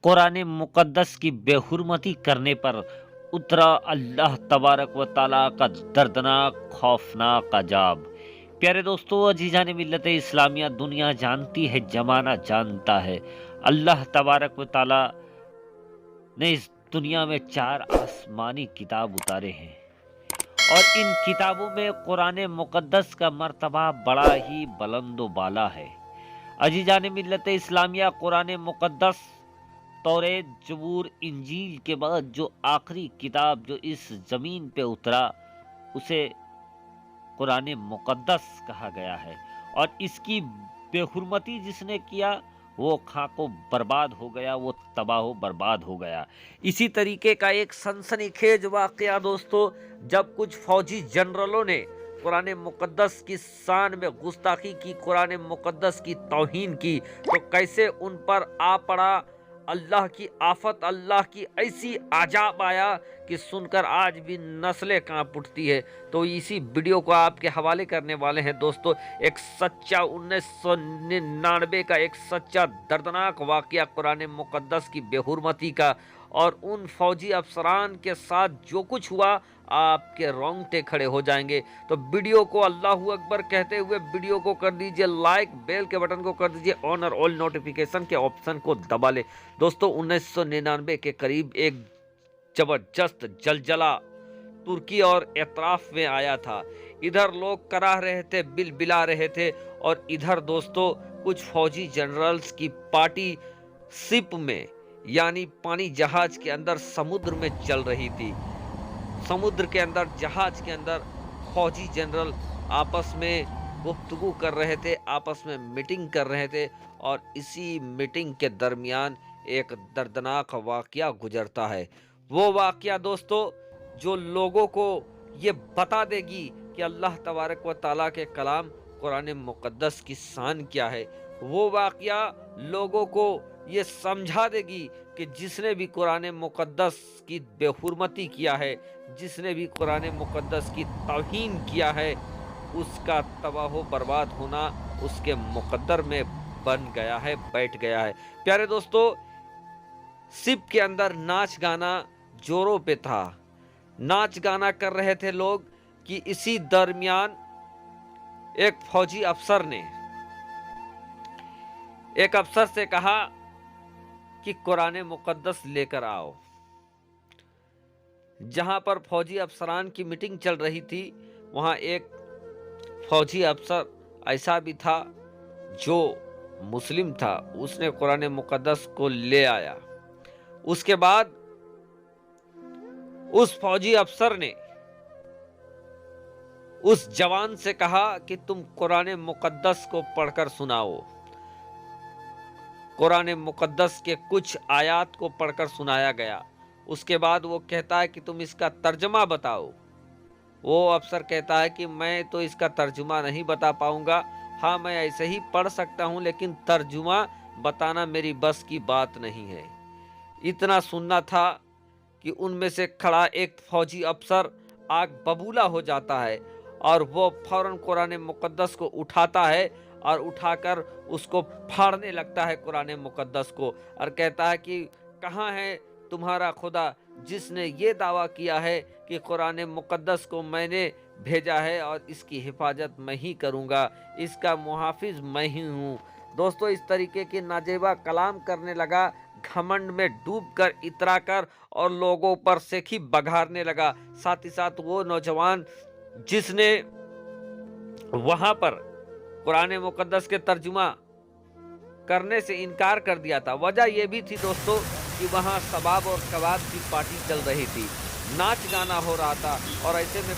कुरान मुक़द्दस की बेहुरमती करने पर उतरा अल्लाह तबारक व ताला का दर्दनाक खौफनाक अजाब। प्यारे दोस्तों, अजीजान मिल्लत इस्लामिया, दुनिया जानती है, जमाना जानता है, अल्लाह तबारक व ताला ने इस दुनिया में 4 आसमानी किताब उतारे हैं और इन किताबों में कुरान मुक़द्दस का मर्तबा बड़ा ही बुलंद व बाला है। अजीजान मिल्लत इस्लामिया, कुरान मुक़द्दस तौरेत, जबूर, इंजील के बाद जो आखिरी किताब जो इस जमीन पे उतरा उसे कुरान मुक़द्दस कहा गया है और इसकी बेहुरमती जिसने किया वो खाको बर्बाद हो गया, वो तबाह बर्बाद हो गया। इसी तरीके का एक सनसनीखेज वाकया दोस्तों, जब कुछ फौजी जनरलों ने कुरान मुक़द्दस की शान में गुस्ताखी की, कुरान मुक़द्दस की तौहीन की, तो कैसे उन पर आ पड़ा अल्लाह की आफत, अल्लाह की ऐसी आजाब आया कि सुनकर आज भी नस्लें कांप उठती है। तो इसी वीडियो को आपके हवाले करने वाले हैं दोस्तों, एक सच्चा 1999 का एक सच्चा दर्दनाक वाकया कुरान मुक़द्दस की बेहुरमती का, और उन फौजी अफसरान के साथ जो कुछ हुआ आपके रोंगटे खड़े हो जाएंगे। तो वीडियो को अल्लाहू अकबर कहते हुए वीडियो को कर दीजिए लाइक, बेल के बटन को कर दीजिए ऑन और ऑल नोटिफिकेशन के ऑप्शन को दबा ले। दोस्तों, 1999 के करीब एक जबरदस्त जलजला तुर्की और एतराफ में आया था। इधर लोग कराह रहे थे, बिल बिला रहे थे, और इधर दोस्तों कुछ फौजी जनरल्स की पार्टी शिप में यानी पानी जहाज के अंदर समुद्र में चल रही थी। समुद्र के अंदर जहाज के अंदर फौजी जनरल आपस में गुफ्तगू कर रहे थे, आपस में मीटिंग कर रहे थे, और इसी मीटिंग के दरमियान एक दर्दनाक वाकया गुजरता है। वो वाकया दोस्तों जो लोगों को ये बता देगी कि अल्लाह तबारक व ताला के कलाम कुरान मुक़द्दस की शान क्या है। वो वाकया लोगों को ये समझा देगी कि जिसने भी कुरान मुक़द्दस की बेहुरमती किया है, जिसने भी कुरान मुक़द्दस की तौहीन किया है, उसका तबाह बर्बाद होना उसके मुक़द्दर में बन गया है, बैठ गया है। प्यारे दोस्तों, शिप के अंदर नाच गाना जोरों पे था, नाच गाना कर रहे थे लोग कि इसी दरमियान एक फौजी अफसर ने एक अफसर से कहा कि कुरान मुक़द्दस लेकर आओ। जहां पर फौजी अफसरान की मीटिंग चल रही थी, वहां एक फौजी अफसर ऐसा भी था जो मुस्लिम था, उसने कुरान मुक़द्दस को ले आया। उसके बाद उस फौजी अफसर ने उस जवान से कहा कि तुम कुरान मुक़द्दस को पढ़कर सुनाओ। कुरान मुक़द्दस के कुछ आयात को पढ़कर सुनाया गया। उसके बाद वो कहता है कि तुम इसका तर्जुमा बताओ। वो अफसर कहता है कि मैं तो इसका तर्जुमा नहीं बता पाऊंगा, हाँ मैं ऐसे ही पढ़ सकता हूँ, लेकिन तर्जुमा बताना मेरी बस की बात नहीं है। इतना सुनना था कि उनमें से खड़ा एक फौजी अफसर आग बबूला हो जाता है और वो फौरन कुरान मुक़द्दस को उठाता है और उठाकर उसको फाड़ने लगता है कुरान मुक़द्दस को, और कहता है कि कहाँ है तुम्हारा खुदा जिसने ये दावा किया है कि कुरान मुक़द्दस को मैंने भेजा है और इसकी हिफाजत मैं ही करूँगा, इसका मुहाफिज मैं ही हूँ। दोस्तों, इस तरीके की नाजेबा कलाम करने लगा, घमंड में डूबकर इतराकर और लोगों पर सेखी बघारने लगा। साथ ही साथ वो नौजवान जिसने वहां पर कुरान मुक़द्दस के तर्जुमा करने से इनकार कर दिया था, वजह यह भी थी दोस्तों कि वहां सबाब और कबाब की पार्टी चल रही थी, नाच गाना हो रहा था, और ऐसे में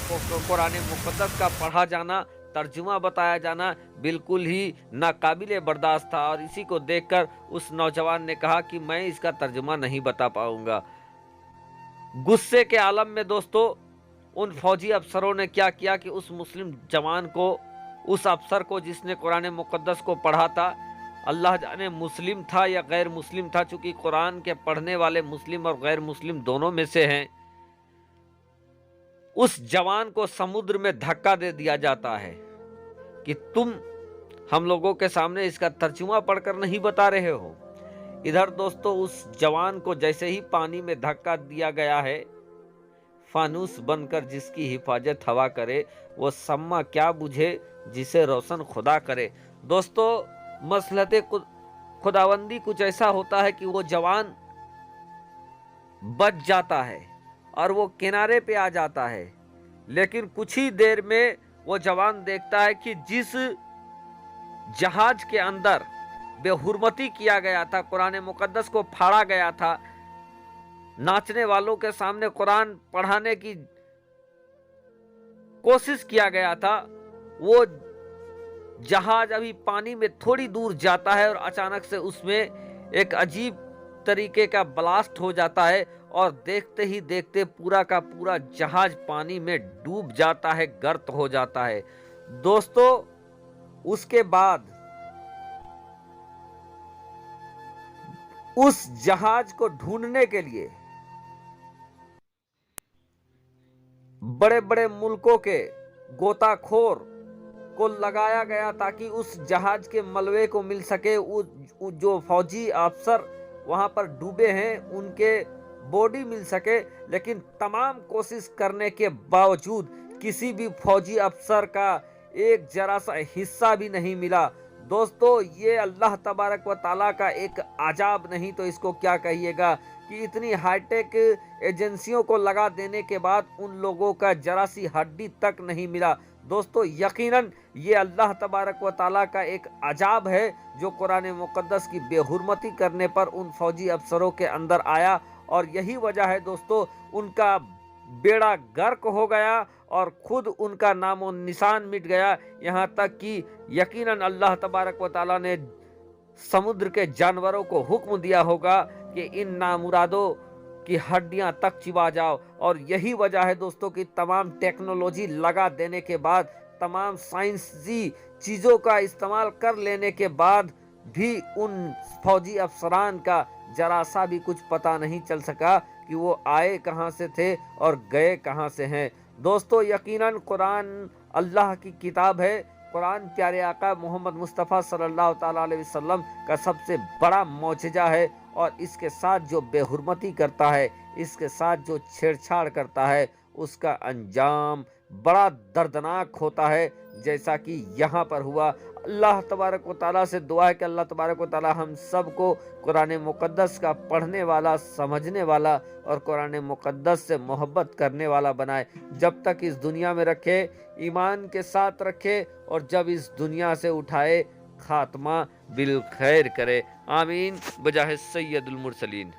कुरान मुक़द्दस का पढ़ा जाना, तर्जुमा बताया जाना बिल्कुल ही नाकाबिले बर्दाश्त था। और इसी को देखकर उस नौजवान ने कहा कि मैं इसका तर्जुमा नहीं बता पाऊंगा। गुस्से के आलम में दोस्तों उन फौजी अफसरों ने क्या किया कि उस मुस्लिम जवान को, उस अफसर को जिसने कुरान मुक़द्दस को पढ़ा था, अल्लाह जाने मुस्लिम था या गैर मुस्लिम था, चूंकि कुरान के पढ़ने वाले मुस्लिम और गैर मुस्लिम दोनों में से हैं, उस जवान को समुद्र में धक्का दे दिया जाता है कि तुम हम लोगों के सामने इसका तर्जुमा पढ़कर नहीं बता रहे हो। ادھر دوستو اس جوان کو جیسے ہی پانی میں دھکا دیا گیا ہے، فانوس بن کر جس کی حفاظت ہوا کرے، وہ سما کیا بجھے جسے روشن خدا کرے۔ دوستو مصلحت خداوندی کچھ ایسا ہوتا ہے کہ وہ جوان بچ جاتا ہے اور وہ کنارے پہ آ جاتا ہے، لیکن کچھ ہی دیر میں وہ جوان دیکھتا ہے کہ جس جہاز کے اندر بے حرمتی کیا گیا تھا، قرآن مقدس کو پھاڑا گیا تھا، ناچنے والوں کے سامنے قرآن پڑھانے کی کوشش کیا گیا تھا، وہ جہاز ابھی پانی میں تھوڑی دور جاتا ہے اور اچانک سے اس میں ایک عجیب طریقے کا بلاسٹ ہو جاتا ہے اور دیکھتے ہی دیکھتے پورا کا پورا جہاز پانی میں ڈوب جاتا ہے، غرق ہو جاتا ہے۔ دوستو اس کے بعد اس جہاز کو ڈھونڈنے کے لیے بڑے بڑے ملکوں کے غوطہ خور کو لگایا گیا تاکہ اس جہاز کے ملبے کو مل سکے، جو فوجی افسر وہاں پر ڈوبے ہیں ان کے باڈی مل سکے، لیکن تمام کوشش کرنے کے باوجود کسی بھی فوجی افسر کا ایک ذرا سا حصہ بھی نہیں ملا۔ دوستو یہ اللہ تبارک و تعالیٰ کا ایک عجاب نہیں تو اس کو کیا کہیے گا کہ اتنی ہائی ٹیک ایجنسیوں کو لگا دینے کے بعد ان لوگوں کا ذرا سی ہڈی تک نہیں ملا۔ دوستو یقیناً یہ اللہ تبارک و تعالیٰ کا ایک عجاب ہے جو قرآن مقدس کی بے حرمتی کرنے پر ان فوجی افسروں کے اندر آیا، اور یہی وجہ ہے دوستو ان کا بیڑا غرق ہو گیا اور خود ان کا نام و نشان مٹ گیا، یہاں تک کہ یقیناً اللہ تبارک و تعالیٰ نے سمندر کے جانوروں کو حکم دیا ہوگا کہ ان نامرادوں کی ہڈیاں تک چبا جاؤ۔ اور یہی وجہ ہے دوستوں کہ تمام ٹیکنالوجی لگا دینے کے بعد، تمام سائنسی چیزوں کا استعمال کر لینے کے بعد بھی ان فوجی افسران کا ذرا سا بھی کچھ پتہ نہیں چل سکا کہ وہ آئے کہاں سے تھے اور گئے کہاں سے ہیں۔ دوستو یقیناً قرآن اللہ کی کتاب ہے، قرآن پیارے آقا محمد مصطفیٰ صلی اللہ تعالیٰ علیہ وسلم کا سب سے بڑا معجزہ ہے، اور اس کے ساتھ جو بے حرمتی کرتا ہے، اس کے ساتھ جو چھیڑ چھاڑ کرتا ہے، اس کا انجام بڑا دردناک ہوتا ہے، جیسا کہ یہاں پر ہوا۔ اللہ تبارک و تعالیٰ سے دعا ہے کہ اللہ تبارک و تعالیٰ ہم سب کو قرآن مقدس کا پڑھنے والا، سمجھنے والا اور قرآن مقدس سے محبت کرنے والا بنائے، جب تک اس دنیا میں رکھے ایمان کے ساتھ رکھے، اور جب اس دنیا سے اٹھائے خاتمہ بالخیر کرے۔ آمین بجاہ سید المرسلین۔